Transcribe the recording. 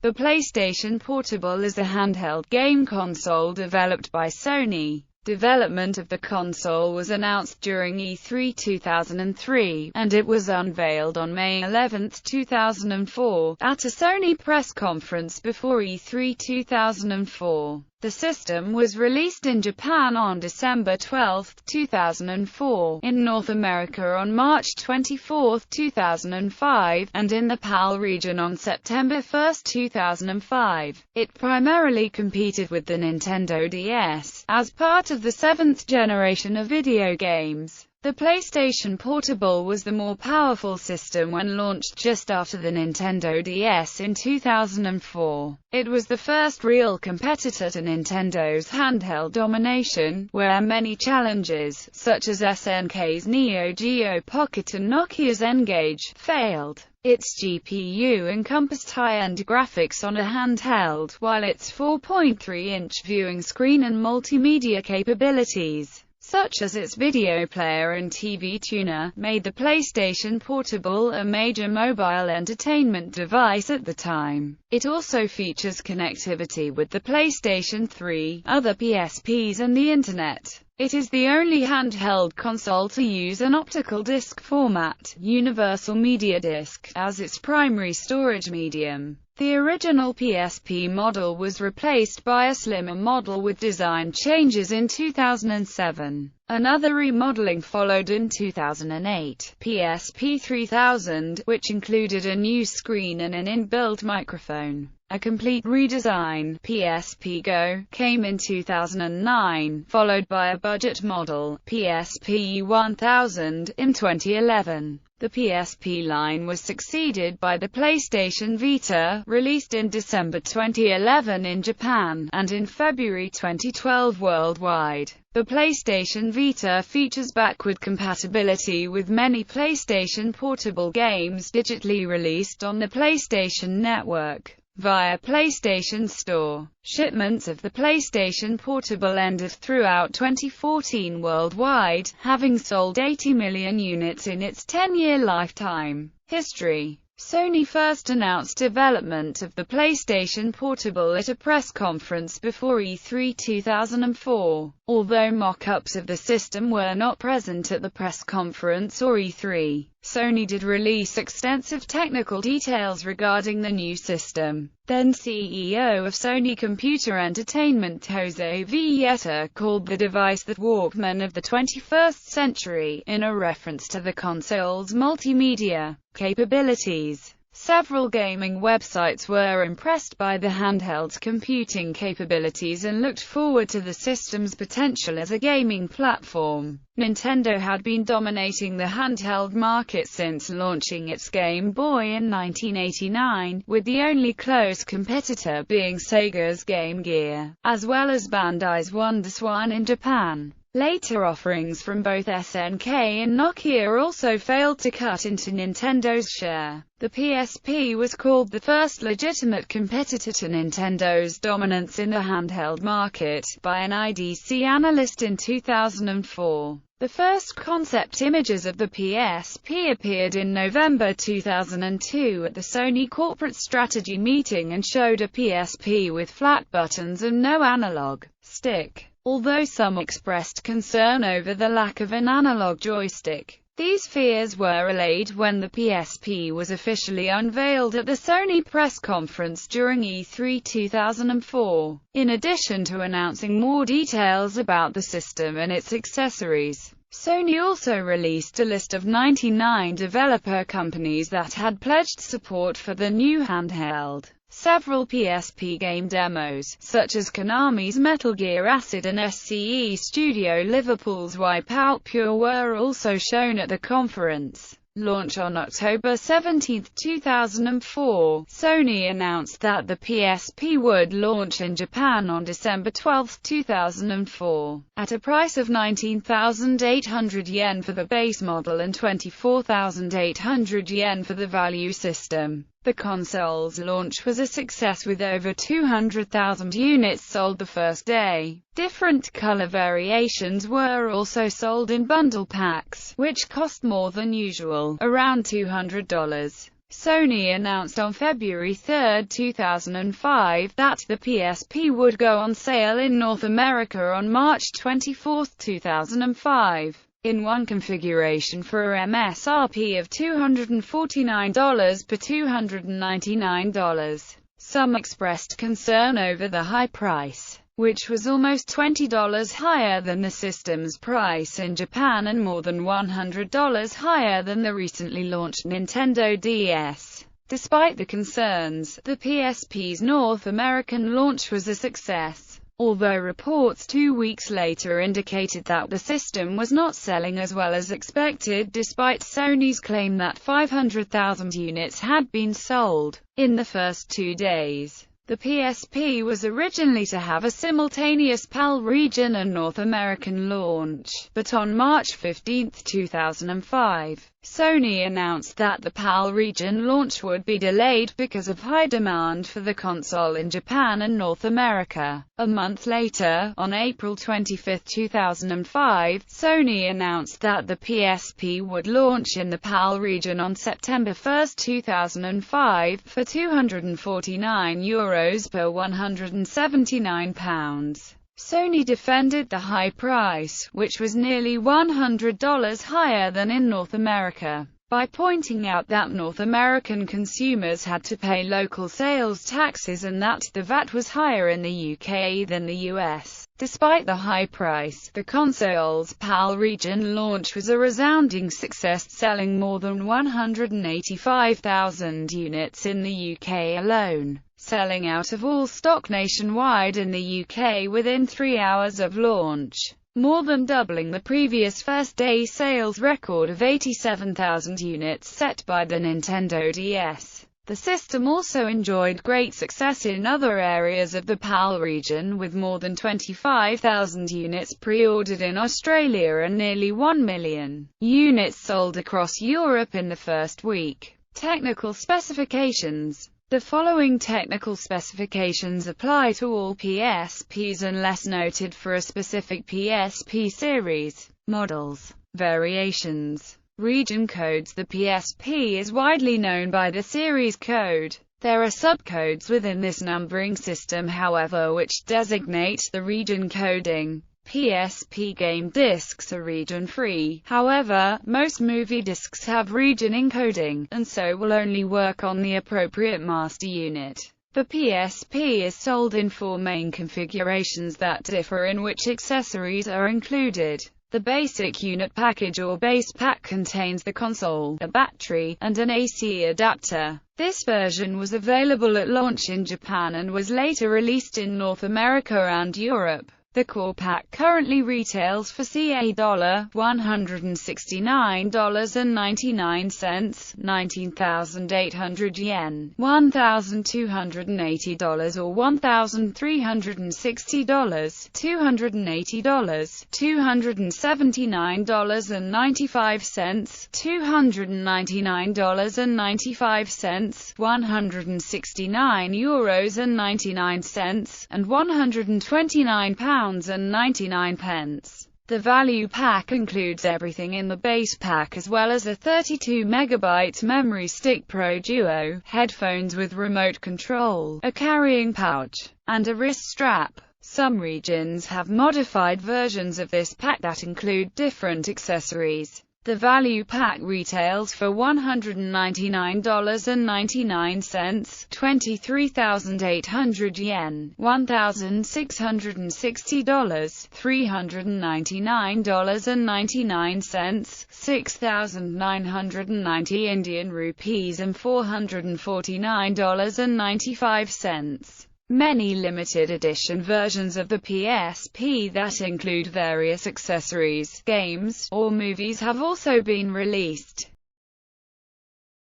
The PlayStation Portable is a handheld game console developed by Sony. Development of the console was announced during E3 2003, and it was unveiled on May 11, 2004, at a Sony press conference before E3 2004. The system was released in Japan on December 12, 2004, in North America on March 24, 2005, and in the PAL region on September 1, 2005. It primarily competed with the Nintendo DS, as part of the seventh generation of video games. The PlayStation Portable was the more powerful system when launched just after the Nintendo DS in 2004. It was the first real competitor to Nintendo's handheld domination, where many challenges, such as SNK's Neo Geo Pocket and Nokia's N-Gage, failed. Its GPU encompassed high-end graphics on a handheld, while its 4.3-inch viewing screen and multimedia capabilities, such as its video player and TV tuner, made the PlayStation Portable a major mobile entertainment device at the time. It also features connectivity with the PlayStation 3, other PSPs and the Internet. It is the only handheld console to use an optical disc format, Universal Media Disc, as its primary storage medium. The original PSP model was replaced by a slimmer model with design changes in 2007. Another remodeling followed in 2008, PSP 3000, which included a new screen and an inbuilt microphone. A complete redesign, PSP Go, came in 2009, followed by a budget model, PSP 1000, in 2011. The PSP line was succeeded by the PlayStation Vita, released in December 2011 in Japan, and in February 2012 worldwide. The PlayStation Vita features backward compatibility with many PlayStation Portable games digitally released on the PlayStation Network. Via PlayStation Store, shipments of the PlayStation Portable ended throughout 2014 worldwide, having sold 80 million units in its 10-year lifetime. History. Sony first announced development of the PlayStation Portable at a press conference before E3 2004. Although mock-ups of the system were not present at the press conference or E3, Sony did release extensive technical details regarding the new system. Then CEO of Sony Computer Entertainment Jose Villeta called the device the Walkman of the 21st century, in a reference to the console's multimedia capabilities. Several gaming websites were impressed by the handheld's computing capabilities and looked forward to the system's potential as a gaming platform. Nintendo had been dominating the handheld market since launching its Game Boy in 1989, with the only close competitor being Sega's Game Gear, as well as Bandai's WonderSwan in Japan. Later offerings from both SNK and Nokia also failed to cut into Nintendo's share. The PSP was called the first legitimate competitor to Nintendo's dominance in the handheld market by an IDC analyst in 2004. The first concept images of the PSP appeared in November 2002 at the Sony corporate strategy meeting and showed a PSP with flat buttons and no analog stick. Although some expressed concern over the lack of an analog joystick, these fears were allayed when the PSP was officially unveiled at the Sony press conference during E3 2004. In addition to announcing more details about the system and its accessories, Sony also released a list of 99 developer companies that had pledged support for the new handheld. Several PSP game demos, such as Konami's Metal Gear Acid and SCE Studio Liverpool's Wipeout Pure, were also shown at the conference. Launch on October 17, 2004, Sony announced that the PSP would launch in Japan on December 12, 2004, at a price of 19,800 yen for the base model and 24,800 yen for the value system. The console's launch was a success with over 200,000 units sold the first day. Different color variations were also sold in bundle packs, which cost more than usual, around $200. Sony announced on February 3, 2005, that the PSP would go on sale in North America on March 24, 2005, in one configuration for a MSRP of $249 per $299. Some expressed concern over the high price, which was almost $20 higher than the system's price in Japan and more than $100 higher than the recently launched Nintendo DS. Despite the concerns, the PSP's North American launch was a success, although reports 2 weeks later indicated that the system was not selling as well as expected, despite Sony's claim that 500,000 units had been sold in the first 2 days. The PSP was originally to have a simultaneous PAL region and North American launch, but on March 15, 2005, Sony announced that the PAL region launch would be delayed because of high demand for the console in Japan and North America. A month later, on April 25, 2005, Sony announced that the PSP would launch in the PAL region on September 1, 2005, for €249 per £179. Sony defended the high price, which was nearly $100 higher than in North America, by pointing out that North American consumers had to pay local sales taxes and that the VAT was higher in the UK than the US. Despite the high price, the console's PAL region launch was a resounding success, selling more than 185,000 units in the UK alone, selling out of all stock nationwide in the UK within 3 hours of launch, more than doubling the previous first-day sales record of 87,000 units set by the Nintendo DS. The system also enjoyed great success in other areas of the PAL region, with more than 25,000 units pre-ordered in Australia and nearly 1 million units sold across Europe in the first week. Technical specifications. The following technical specifications apply to all PSPs unless noted for a specific PSP series. Models. Variations. Region codes. The PSP is widely known by the series code. There are subcodes within this numbering system, however, which designate the region coding. PSP game discs are region-free. However, most movie discs have region encoding, and so will only work on the appropriate master unit. The PSP is sold in 4 main configurations that differ in which accessories are included. The basic unit package or base pack contains the console, a battery, and an AC adapter. This version was available at launch in Japan and was later released in North America and Europe. The core pack currently retails for CA $169.99, 19,800 yen, $1,280 or $1,360, $280, $279.95, $299.95, €169.99, and £129.99. The value pack includes everything in the base pack as well as a 32MB memory stick, Pro Duo, headphones with remote control, a carrying pouch, and a wrist strap. Some regions have modified versions of this pack that include different accessories. The value pack retails for $199.99, 23,800 yen, $1,660, $399.99, 6,990 Indian rupees and $449.95. Many limited edition versions of the PSP that include various accessories, games, or movies have also been released.